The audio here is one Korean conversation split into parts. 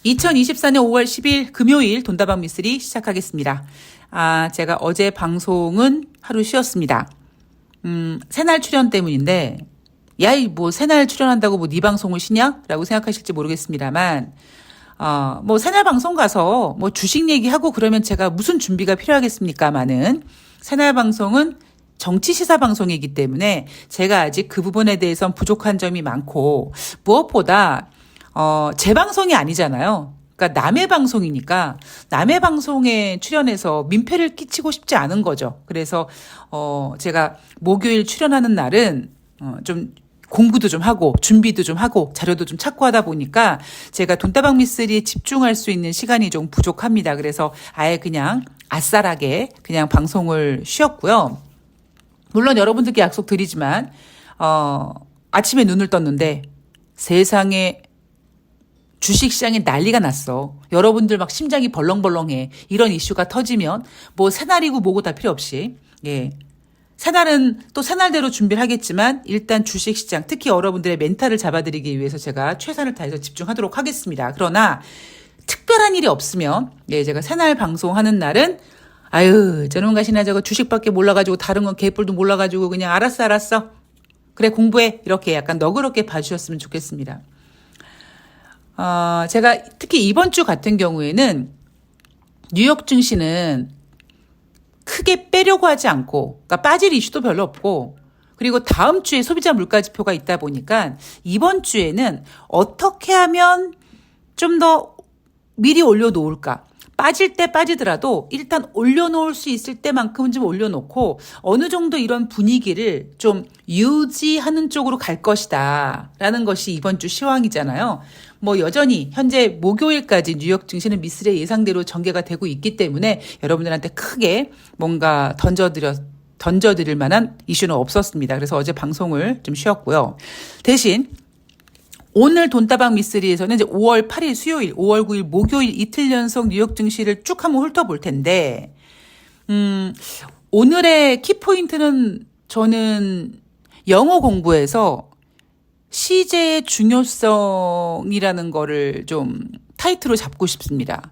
2024년 5월 10일 금요일 돈다방 미쓰리 시작하겠습니다. 제가 어제 방송은 하루 쉬었습니다. 새날 출연 때문인데, 뭐 새날 출연한다고 뭐 네 방송을 쉬냐? 라고 생각하실지 모르겠습니다만, 뭐 새날 방송 가서 뭐 주식 얘기하고 그러면 제가 무슨 준비가 필요하겠습니까마는 새날 방송은 정치 시사 방송이기 때문에 제가 아직 그 부분에 대해서는 부족한 점이 많고, 무엇보다 제 방송이 아니잖아요. 그러니까 남의 방송이니까 남의 방송에 출연해서 민폐를 끼치고 싶지 않은 거죠. 그래서 제가 목요일 출연하는 날은 좀 공부도 좀 하고 준비도 좀 하고 자료도 좀 찾고 하다 보니까 제가 돈다방 미쓰리에 집중할 수 있는 시간이 좀 부족합니다. 그래서 아예 그냥 아싸라게 그냥 방송을 쉬었고요. 물론 여러분들께 약속드리지만 아침에 눈을 떴는데 세상에 주식시장에 난리가 났어. 여러분들 막 심장이 벌렁벌렁해. 이런 이슈가 터지면 뭐 새날이고 뭐고 다 필요 없이 새날은 또 새날대로 준비를 하겠지만 일단 주식시장 특히 여러분들의 멘탈을 잡아드리기 위해서 제가 최선을 다해서 집중하도록 하겠습니다. 그러나 특별한 일이 없으면 제가 새날 방송하는 날은 저놈 가시나 저거 주식밖에 몰라가지고 다른 건 개뿔도 몰라가지고 그냥 알았어 그래 공부해 이렇게 약간 너그럽게 봐주셨으면 좋겠습니다. 제가 특히 이번 주 같은 경우에는 뉴욕 증시는 크게 빼려고 하지 않고, 그러니까 빠질 이슈도 별로 없고, 그리고 다음 주에 소비자 물가 지표가 있다 보니까 이번 주에는 어떻게 하면 좀 더 미리 올려놓을까? 빠질 때 빠지더라도 일단 올려놓을 수 있을 때만큼은 좀 올려놓고 어느 정도 이런 분위기를 좀 유지하는 쪽으로 갈 것이다 라는 것이 이번 주 시황이잖아요. 뭐 여전히 현재 목요일까지 뉴욕 증시는 미쓰리의 예상대로 전개가 되고 있기 때문에 여러분들한테 크게 뭔가 던져드릴 만한 이슈는 없었습니다. 그래서 어제 방송을 좀 쉬었고요. 대신 오늘 돈다방 미쓰리에서는 이제 5월 8일 수요일, 5월 9일 목요일 이틀 연속 뉴욕 증시를 쭉 한번 훑어볼 텐데, 오늘의 키포인트는 저는 영어 공부에서 시제의 중요성이라는 거를 좀 타이틀로 잡고 싶습니다.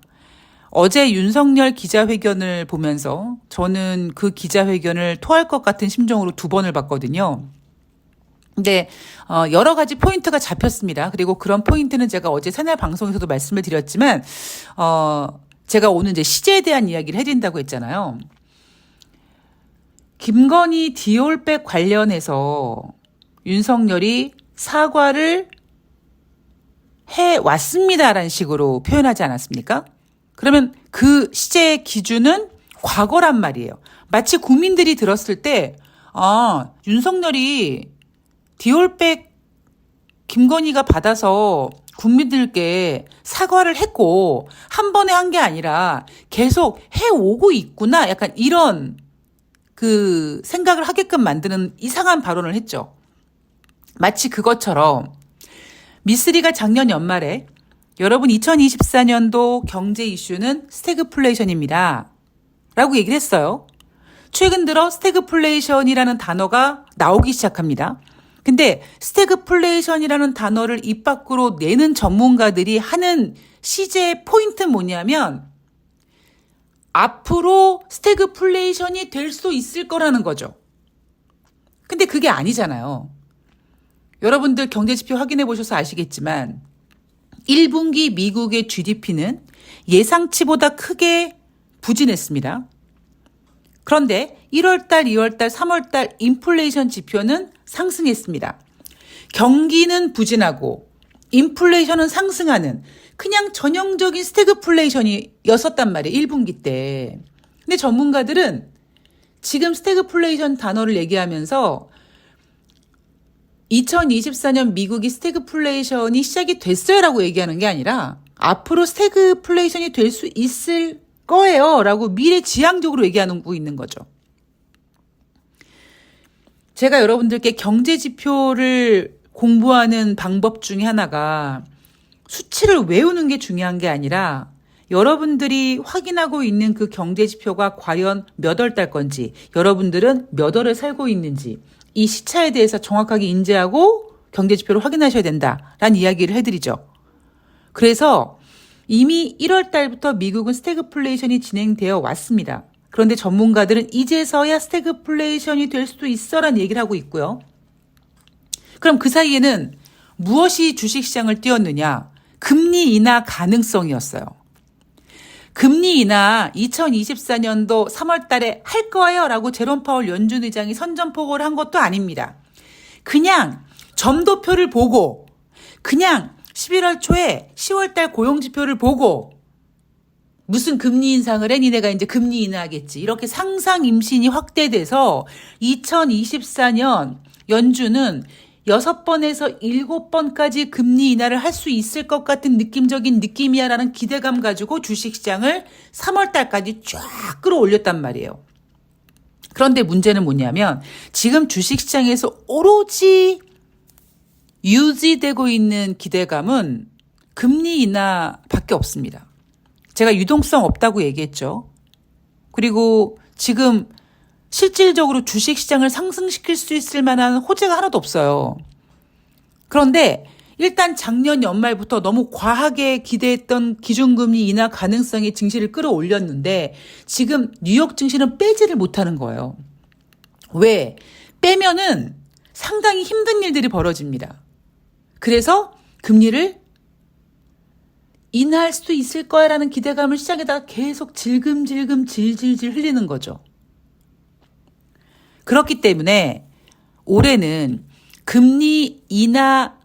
어제 윤석열 기자회견을 보면서 저는 그 기자회견을 토할 것 같은 심정으로 2번을 봤거든요. 근데 여러 가지 포인트가 잡혔습니다. 그리고 그런 포인트는 제가 어제 새날 방송에서도 말씀을 드렸지만 제가 오늘 이제 시제에 대한 이야기를 해드린다고 했잖아요. 김건희 디올백 관련해서 윤석열이 사과를 해왔습니다라는 식으로 표현하지 않았습니까? 그러면 그 시제의 기준은 과거란 말이에요. 마치 국민들이 들었을 때 윤석열이 디올백 김건희가 받아서 국민들께 사과를 했고 한 번에 한 게 아니라 계속 해오고 있구나 약간 이런 그 생각을 하게끔 만드는 이상한 발언을 했죠. 마치 그것처럼 미쓰리가 작년 연말에 여러분 2024년도 경제 이슈는 스태그플레이션입니다 라고 얘기를 했어요. 최근 들어 스태그플레이션이라는 단어가 나오기 시작합니다. 근데 스태그플레이션이라는 단어를 입 밖으로 내는 전문가들이 하는 시제의 포인트는 뭐냐면 앞으로 스태그플레이션이 될 수 있을 거라는 거죠. 근데 그게 아니잖아요. 여러분들 경제지표 확인해 보셔서 아시겠지만 1분기 미국의 GDP는 예상치보다 크게 부진했습니다. 그런데 1월달, 2월달, 3월달 인플레이션 지표는 상승했습니다. 경기는 부진하고 인플레이션은 상승하는 그냥 전형적인 스태그플레이션이었었단 말이에요. 1분기 때. 근데 전문가들은 지금 스태그플레이션 단어를 얘기하면서 2024년 미국이 스태그플레이션이 시작이 됐어요라고 얘기하는 게 아니라 앞으로 스태그플레이션이 될 수 있을 거예요 라고 미래지향적으로 얘기하고 있는 거죠. 제가 여러분들께 경제지표를 공부하는 방법 중에 하나가 수치를 외우는 게 중요한 게 아니라 여러분들이 확인하고 있는 그 경제지표가 과연 몇 월 달 건지, 여러분들은 몇 월을 살고 있는지 이 시차에 대해서 정확하게 인지하고 경제지표를 확인하셔야 된다라는 이야기를 해드리죠. 그래서 이미 1월 달부터 미국은 스태그플레이션이 진행되어 왔습니다. 그런데 전문가들은 이제서야 스태그플레이션이 될 수도 있어라는 얘기를 하고 있고요. 그럼 그 사이에는 무엇이 주식시장을 띄웠느냐? 금리 인하 가능성이었어요. 금리 인하 2024년도 3월 달에 할 거예요 라고 제롬 파월 연준 의장이 선전포고를 한 것도 아닙니다. 그냥 점도표를 보고 그냥 11월 초에 10월 달 고용지표를 보고 무슨 금리 인상을 해? 니네가 이제 금리 인하하겠지. 이렇게 상상 임신이 확대돼서 2024년 연준은 6번에서 7번까지 금리 인하를 할 수 있을 것 같은 느낌적인 느낌이야라는 기대감 가지고 주식시장을 3월 달까지 쫙 끌어올렸단 말이에요. 그런데 문제는 뭐냐면 지금 주식시장에서 오로지 유지되고 있는 기대감은 금리 인하밖에 없습니다. 제가 유동성 없다고 얘기했죠. 그리고 지금 실질적으로 주식시장을 상승시킬 수 있을 만한 호재가 하나도 없어요. 그런데 일단 작년 연말부터 너무 과하게 기대했던 기준금리 인하 가능성이 증시를 끌어올렸는데 지금 뉴욕 증시는 빼지를 못하는 거예요. 왜? 빼면은 상당히 힘든 일들이 벌어집니다. 그래서 금리를 인하할 수도 있을 거야라는 기대감을 시장에다가 계속 질금질금 질질질 흘리는 거죠. 그렇기 때문에 올해는 금리 인하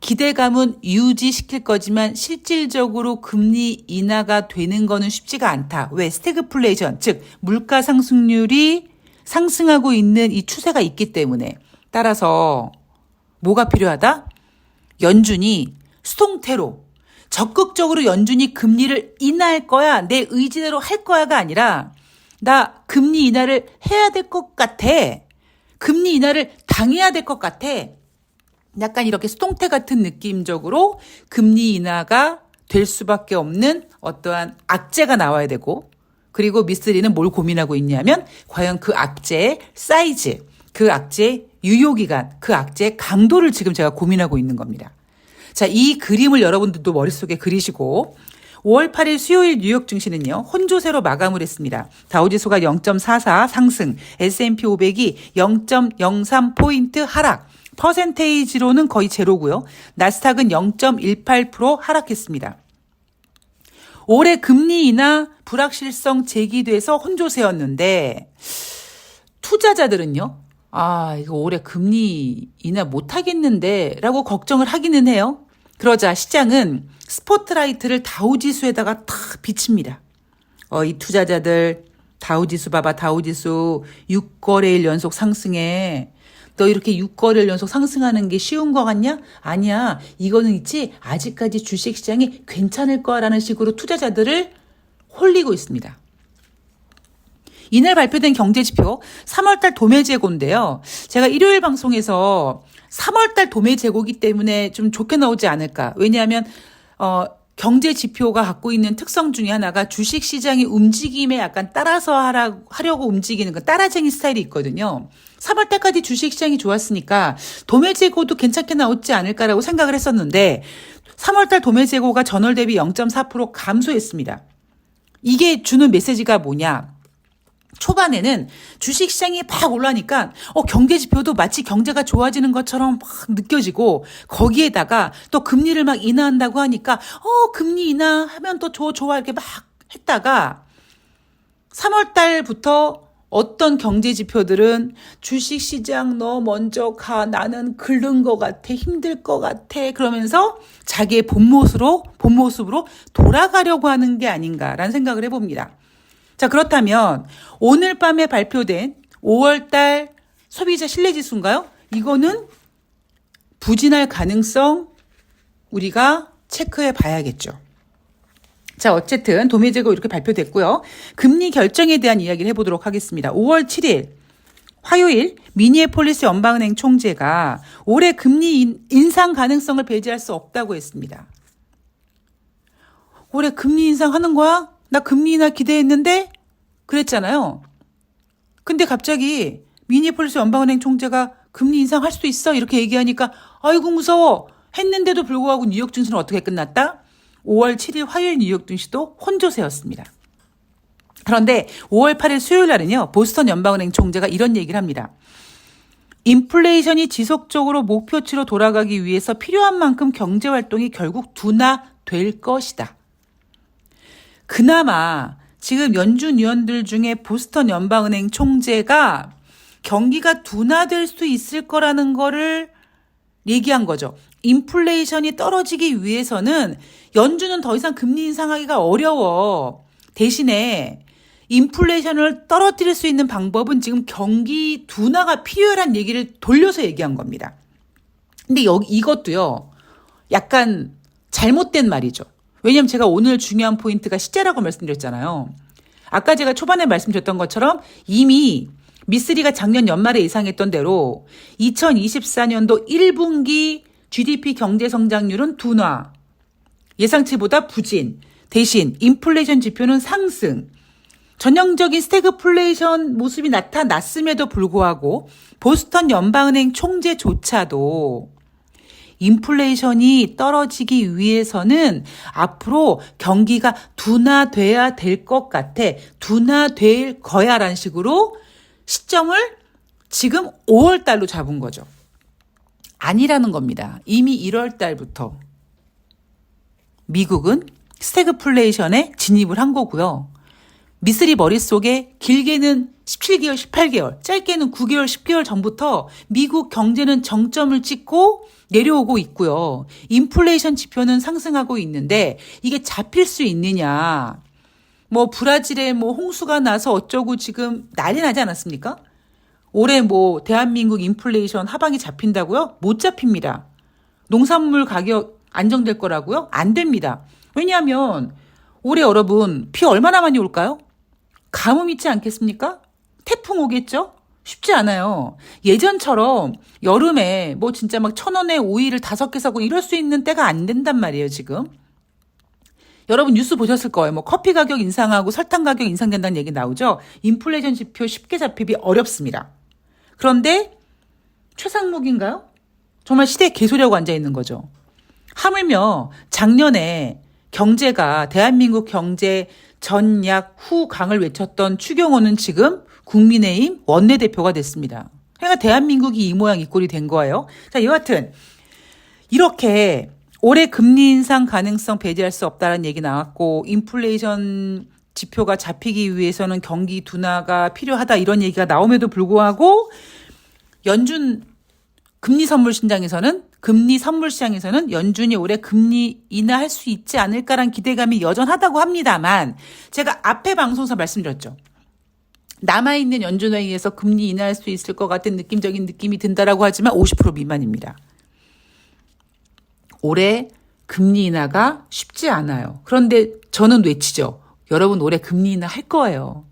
기대감은 유지시킬 거지만 실질적으로 금리 인하가 되는 거는 쉽지가 않다. 왜? 스태그플레이션, 즉 물가 상승률이 상승하고 있는 이 추세가 있기 때문에. 따라서 뭐가 필요하다? 연준이 수동태로 적극적으로 연준이 금리를 인하할 거야. 내 의지대로 할 거야가 아니라 나 금리 인하를 해야 될 것 같아. 금리 인하를 당해야 될 것 같아. 약간 이렇게 수동태 같은 느낌적으로 금리 인하가 될 수밖에 없는 어떠한 악재가 나와야 되고 그리고 미쓰리는 뭘 고민하고 있냐면 과연 그 악재의 사이즈, 그 악재의 유효기간, 그 악재의 강도를 지금 제가 고민하고 있는 겁니다. 자, 이 그림을 여러분들도 머릿속에 그리시고 5월 8일 수요일 뉴욕 증시는요. 혼조세로 마감을 했습니다. 다우지수가 0.44 상승, S&P 500이 0.03포인트 하락, 퍼센테이지로는 거의 제로고요. 나스닥은 0.18% 하락했습니다. 올해 금리 인하 불확실성 제기돼서 혼조세였는데 투자자들은요. 이거 올해 금리 인하 못하겠는데 라고 걱정을 하기는 해요. 그러자 시장은 스포트라이트를 다우지수에다가 탁 비칩니다. 이 투자자들 다우지수 봐봐. 다우지수 6거래일 연속 상승해. 너 이렇게 6거래일 연속 상승하는 게 쉬운 거 같냐? 아니야. 이거는 있지. 아직까지 주식시장이 괜찮을 거라는 식으로 투자자들을 홀리고 있습니다. 이날 발표된 경제지표 3월달 도매재고인데요. 제가 일요일 방송에서 3월달 도매재고기 때문에 좀 좋게 나오지 않을까. 왜냐하면 경제지표가 갖고 있는 특성 중에 하나가 주식시장의 움직임에 약간 따라서 하려고 움직이는 그 따라쟁이 스타일이 있거든요. 3월달까지 주식시장이 좋았으니까 도매재고도 괜찮게 나오지 않을까라고 생각을 했었는데 3월달 도매재고가 전월 대비 0.4% 감소했습니다. 이게 주는 메시지가 뭐냐. 초반에는 주식시장이 막 올라니까 경제지표도 마치 경제가 좋아지는 것처럼 막 느껴지고 거기에다가 또 금리를 막 인하한다고 하니까 금리 인하하면 또 좋아 이렇게 막 했다가 3월 달부터 어떤 경제지표들은 주식시장 너 먼저 가 나는 긁는 것 같아 힘들 것 같아 그러면서 자기의 본 모습으로 돌아가려고 하는 게 아닌가라는 생각을 해봅니다. 자, 그렇다면 오늘 밤에 발표된 5월달 소비자 신뢰지수인가요? 이거는 부진할 가능성 우리가 체크해 봐야겠죠. 자, 어쨌든 도매재고 이렇게 발표됐고요. 금리 결정에 대한 이야기를 해보도록 하겠습니다. 5월 7일 화요일 미니애폴리스 연방은행 총재가 올해 금리 인상 가능성을 배제할 수 없다고 했습니다. 올해 금리 인상하는 거야? 나 금리 인하 기대했는데? 그랬잖아요. 근데 갑자기 미니애폴리스 연방은행 총재가 금리 인상할 수도 있어 이렇게 얘기하니까 아이고 무서워 했는데도 불구하고 뉴욕 증시는 어떻게 끝났다? 5월 7일 화요일 뉴욕 증시도 혼조세였습니다. 그런데 5월 8일 수요일 날은요, 보스턴 연방은행 총재가 이런 얘기를 합니다. 인플레이션이 지속적으로 목표치로 돌아가기 위해서 필요한 만큼 경제활동이 결국 둔화될 것이다. 그나마 지금 연준 위원들 중에 보스턴 연방은행 총재가 경기가 둔화될 수 있을 거라는 거를 얘기한 거죠. 인플레이션이 떨어지기 위해서는 연준은 더 이상 금리 인상하기가 어려워. 대신에 인플레이션을 떨어뜨릴 수 있는 방법은 지금 경기 둔화가 필요하다는 얘기를 돌려서 얘기한 겁니다. 근데 이것도요, 약간 잘못된 말이죠. 왜냐하면 제가 오늘 중요한 포인트가 시제라고 말씀드렸잖아요. 아까 제가 초반에 말씀드렸던 것처럼 이미 미쓰리가 작년 연말에 예상했던 대로 2024년도 1분기 GDP 경제 성장률은 둔화, 예상치보다 부진, 대신 인플레이션 지표는 상승, 전형적인 스태그플레이션 모습이 나타났음에도 불구하고 보스턴 연방은행 총재조차도 인플레이션이 떨어지기 위해서는 앞으로 경기가 둔화돼야 될 것 같아. 둔화될 거야 라는 식으로 시점을 지금 5월 달로 잡은 거죠. 아니라는 겁니다. 이미 1월 달부터 미국은 스태그플레이션에 진입을 한 거고요. 미쓰리 머릿속에 길게는 17개월, 18개월, 짧게는 9개월, 10개월 전부터 미국 경제는 정점을 찍고 내려오고 있고요. 인플레이션 지표는 상승하고 있는데 이게 잡힐 수 있느냐. 뭐 브라질에 뭐 홍수가 나서 어쩌고 지금 난리 나지 않았습니까? 올해 뭐 대한민국 인플레이션 하방이 잡힌다고요? 못 잡힙니다. 농산물 가격 안정될 거라고요? 안 됩니다. 왜냐하면 올해 여러분 비 얼마나 많이 올까요? 가뭄 있지 않겠습니까? 태풍 오겠죠? 쉽지 않아요. 예전처럼 여름에 뭐 진짜 막 1,000원에 오이를 5개 사고 이럴 수 있는 때가 안 된단 말이에요, 지금. 여러분 뉴스 보셨을 거예요. 뭐 커피 가격 인상하고 설탕 가격 인상된다는 얘기 나오죠? 인플레이션 지표 쉽게 잡히기 어렵습니다. 그런데 최상목인가요? 정말 시대의 개소리하고 앉아있는 거죠. 하물며 작년에 경제가 대한민국 경제 전약 후강을 외쳤던 추경호는 지금 국민의힘 원내대표가 됐습니다. 그러니까 대한민국이 이 모양 이 꼴이 된 거예요. 자, 여하튼 이렇게 올해 금리 인상 가능성 배제할 수 없다는 얘기 나왔고 인플레이션 지표가 잡히기 위해서는 경기 둔화가 필요하다 이런 얘기가 나옴에도 불구하고 연준 금리 선물 시장에서는 연준이 올해 금리 인하할 수 있지 않을까란 기대감이 여전하다고 합니다만 제가 앞에 방송에서 말씀드렸죠. 남아있는 연준회의에서 금리 인하할 수 있을 것 같은 느낌적인 느낌이 든다라고 하지만 50% 미만입니다. 올해 금리 인하가 쉽지 않아요. 그런데 저는 외치죠. 여러분 올해 금리 인하 할 거예요.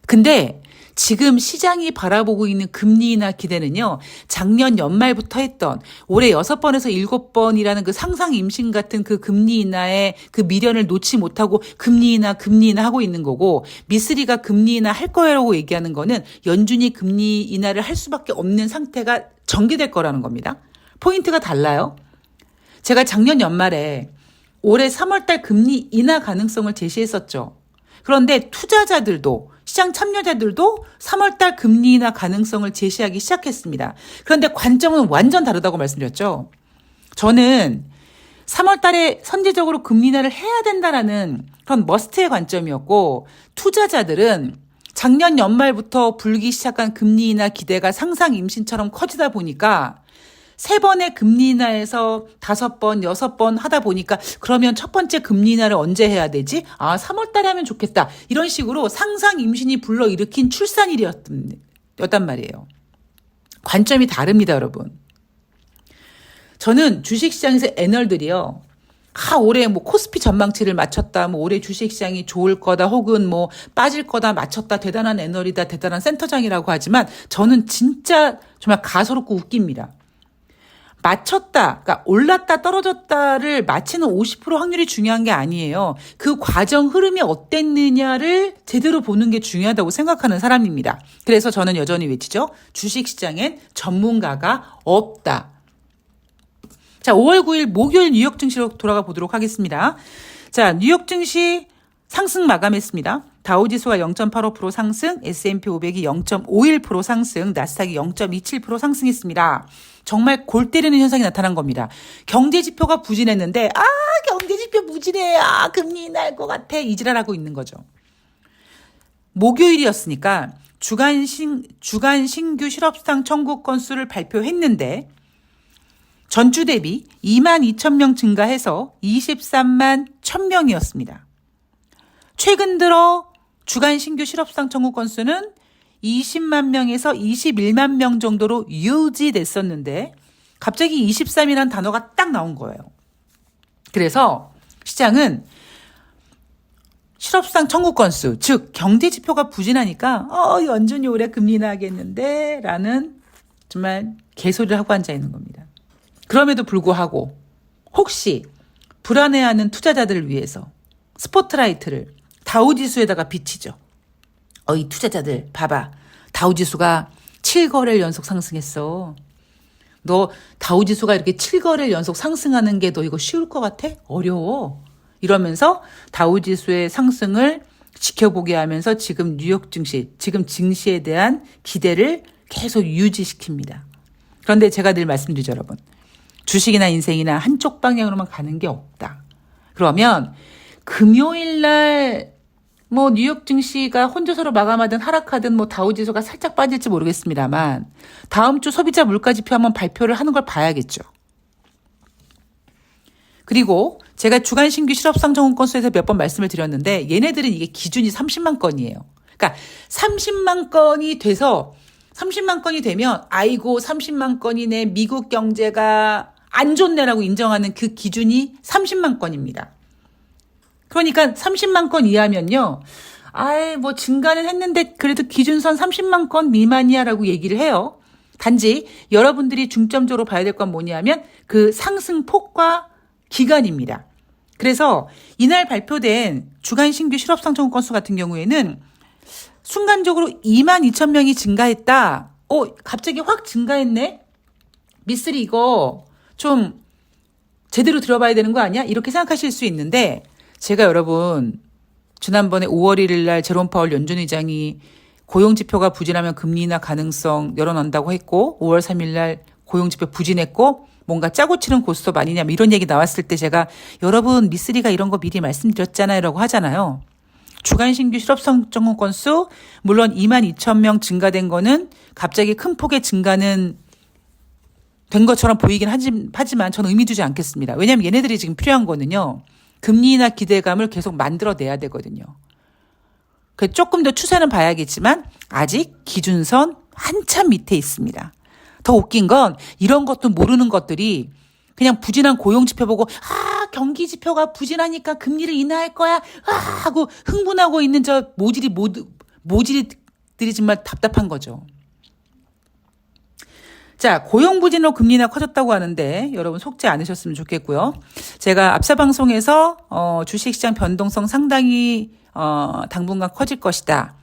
근데 지금 시장이 바라보고 있는 금리 인하 기대는요. 작년 연말부터 했던 올해 6번에서 7번이라는 그 상상 임신 같은 그 금리 인하의 그 미련을 놓지 못하고 금리 인하 하고 있는 거고 미쓰리가 금리 인하 할 거라고 얘기하는 거는 연준이 금리 인하를 할 수밖에 없는 상태가 전개될 거라는 겁니다. 포인트가 달라요. 제가 작년 연말에 올해 3월 달 금리 인하 가능성을 제시했었죠. 그런데 투자자들도 시장 참여자들도 3월 달 금리 인하 가능성을 제시하기 시작했습니다. 그런데 관점은 완전 다르다고 말씀드렸죠. 저는 3월 달에 선제적으로 금리 인하를 해야 된다라는 그런 머스트의 관점이었고 투자자들은 작년 연말부터 불기 시작한 금리 인하 기대가 상상 임신처럼 커지다 보니까 3번의 금리 인하에서 5번, 6번 하다 보니까 그러면 첫 번째 금리 인하를 언제 해야 되지? 3월 달에 하면 좋겠다. 이런 식으로 상상 임신이 불러일으킨 출산일이었단 말이에요. 관점이 다릅니다, 여러분. 저는 주식시장에서 애널들이요. 올해 뭐 코스피 전망치를 맞췄다, 뭐 올해 주식시장이 좋을 거다, 혹은 뭐 빠질 거다, 맞췄다, 대단한 애널이다, 대단한 센터장이라고 하지만 저는 진짜 정말 가소롭고 웃깁니다. 맞췄다, 그러니까 올랐다 떨어졌다를 맞히는 50% 확률이 중요한 게 아니에요. 그 과정 흐름이 어땠느냐를 제대로 보는 게 중요하다고 생각하는 사람입니다. 그래서 저는 여전히 외치죠. 주식시장엔 전문가가 없다. 자, 5월 9일 목요일 뉴욕 증시로 돌아가 보도록 하겠습니다. 자, 뉴욕 증시 상승 마감했습니다. 다우지수가 0.85% 상승, S&P 500이 0.51% 상승, 나스닥이 0.27% 상승했습니다. 정말 골 때리는 현상이 나타난 겁니다. 경제지표가 부진했는데 경제지표 부진해. 금리 날 것 같아. 이지랄하고 있는 거죠. 목요일이었으니까 주간 신규 실업상 청구 건수를 발표했는데 전주 대비 22,000명 증가해서 23만 1,000명이었습니다. 최근 들어 주간 신규 실업상 청구 건수는 20만 명에서 21만 명 정도로 유지됐었는데 갑자기 23이라는 단어가 딱 나온 거예요. 그래서 시장은 실업상 청구 건수, 즉 경제지표가 부진하니까 연준이 올해 금리 인하하겠는데 라는 정말 개소리를 하고 앉아있는 겁니다. 그럼에도 불구하고 혹시 불안해하는 투자자들을 위해서 스포트라이트를 다우지수에다가 비치죠. 이 투자자들 봐봐. 다우지수가 7거래일 연속 상승했어. 너 다우지수가 이렇게 7거래일 연속 상승하는 게 너 이거 쉬울 것 같아? 어려워. 이러면서 다우지수의 상승을 지켜보게 하면서 지금 뉴욕 증시, 지금 증시에 대한 기대를 계속 유지시킵니다. 그런데 제가 늘 말씀드리죠, 여러분. 주식이나 인생이나 한쪽 방향으로만 가는 게 없다. 그러면 금요일 날 뉴욕 증시가 혼조세로 마감하든 하락하든 다우지수가 살짝 빠질지 모르겠습니다만 다음 주 소비자 물가지표 한번 발표를 하는 걸 봐야겠죠. 그리고 제가 주간 신규 실업상 청구 건수에서 몇 번 말씀을 드렸는데 얘네들은 이게 기준이 30만 건이에요. 그러니까 30만 건이 돼서 30만 건이 되면 아이고 30만 건이네 미국 경제가 안 좋네라고 인정하는 그 기준이 30만 건입니다. 그러니까 30만 건 이하면요. 증가는 했는데 그래도 기준선 30만 건 미만이야라고 얘기를 해요. 단지 여러분들이 중점적으로 봐야 될 건 뭐냐면 그 상승폭과 기간입니다. 그래서 이날 발표된 주간 신규 실업상 청구 건수 같은 경우에는 순간적으로 22,000명이 증가했다. 갑자기 확 증가했네. 미쓰리 이거 좀 제대로 들어봐야 되는 거 아니야? 이렇게 생각하실 수 있는데 제가 여러분 지난번에 5월 1일 날 제롬 파월 연준 의장이 고용지표가 부진하면 금리 인하 가능성 열어놓는다고 했고 5월 3일 날 고용지표 부진했고 뭔가 짜고 치는 고스톱 아니냐 이런 얘기 나왔을 때 제가 여러분 미쓰리가 이런 거 미리 말씀드렸잖아요 라고 하잖아요. 주간 신규 실업상 청구 건수 물론 22,000명 증가된 거는 갑자기 큰 폭의 증가는 된 것처럼 보이긴 하지만 저는 의미 두지 않겠습니다. 왜냐하면 얘네들이 지금 필요한 거는요. 금리 인하 기대감을 계속 만들어내야 되거든요. 조금 더 추세는 봐야겠지만 아직 기준선 한참 밑에 있습니다. 더 웃긴 건 이런 것도 모르는 것들이 그냥 부진한 고용지표 보고 경기지표가 부진하니까 금리를 인하할 거야 하고 흥분하고 있는 저 모질이들이 정말 답답한 거죠. 자, 고용 부진으로 금리 인하 커졌다고 하는데 여러분 속지 않으셨으면 좋겠고요. 제가 앞서 방송에서 주식시장 변동성 상당히 당분간 커질 것이다.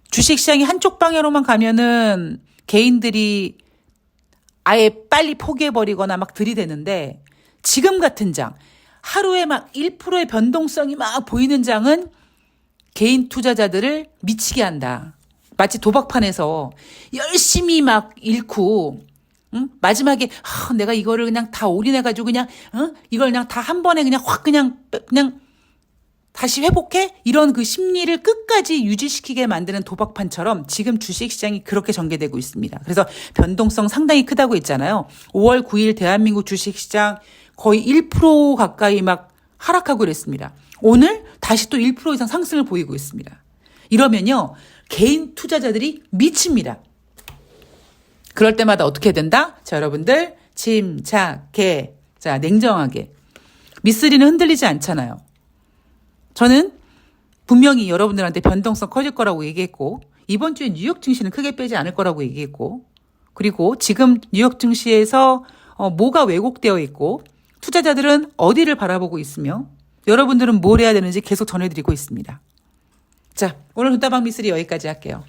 주식시장이 한쪽 방향으로만 가면은 개인들이 아예 빨리 포기해버리거나 막 들이대는데 지금 같은 장, 하루에 막 1%의 변동성이 막 보이는 장은 개인 투자자들을 미치게 한다. 마치 도박판에서 열심히 막 잃고 마지막에 내가 이거를 그냥 다 올인해가지고 그냥 이걸 그냥 다 한 번에 그냥 확 그냥 다시 회복해? 이런 그 심리를 끝까지 유지시키게 만드는 도박판처럼 지금 주식시장이 그렇게 전개되고 있습니다. 그래서 변동성 상당히 크다고 했잖아요. 5월 9일 대한민국 주식시장 거의 1% 가까이 막 하락하고 그랬습니다. 오늘 다시 또 1% 이상 상승을 보이고 있습니다. 이러면요. 개인 투자자들이 미칩니다. 그럴 때마다 어떻게 된다? 자, 여러분들 침착해. 자, 냉정하게. 미쓰리는 흔들리지 않잖아요. 저는 분명히 여러분들한테 변동성 커질 거라고 얘기했고 이번 주에 뉴욕 증시는 크게 빼지 않을 거라고 얘기했고 그리고 지금 뉴욕 증시에서 뭐가 왜곡되어 있고 투자자들은 어디를 바라보고 있으며 여러분들은 뭘 해야 되는지 계속 전해드리고 있습니다. 자, 오늘 돈다방 미쓰리 여기까지 할게요.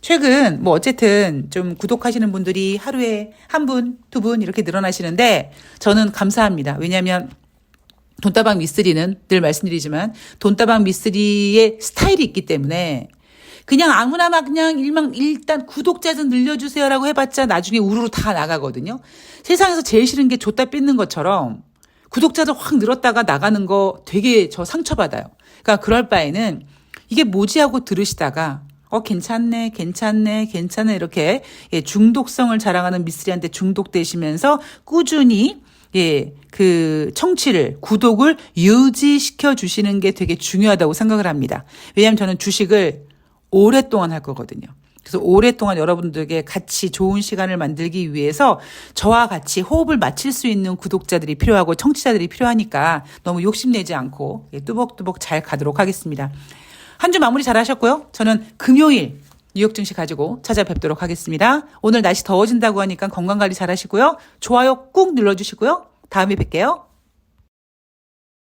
최근 뭐 어쨌든 좀 구독하시는 분들이 하루에 한 분, 두 분 이렇게 늘어나시는데 저는 감사합니다. 왜냐하면 돈다방 미쓰리는 늘 말씀드리지만 돈다방 미쓰리의 스타일이 있기 때문에 그냥 아무나 막 그냥 일단 구독자 좀 늘려주세요라고 해봤자 나중에 우르르 다 나가거든요. 세상에서 제일 싫은 게 줬다 뺏는 것처럼 구독자들 확 늘었다가 나가는 거 되게 저 상처받아요. 그러니까 그럴 바에는 이게 뭐지 하고 들으시다가 괜찮네 이렇게 중독성을 자랑하는 미쓰리한테 중독되시면서 꾸준히 그 청취를, 구독을 유지시켜 주시는 게 되게 중요하다고 생각을 합니다. 왜냐하면 저는 주식을 오랫동안 할 거거든요. 그래서 오랫동안 여러분들에게 같이 좋은 시간을 만들기 위해서 저와 같이 호흡을 맞출 수 있는 구독자들이 필요하고 청취자들이 필요하니까 너무 욕심내지 않고 뚜벅뚜벅 잘 가도록 하겠습니다. 한 주 마무리 잘 하셨고요. 저는 금요일 뉴욕 증시 가지고 찾아뵙도록 하겠습니다. 오늘 날씨 더워진다고 하니까 건강관리 잘 하시고요. 좋아요 꾹 눌러주시고요. 다음에 뵐게요.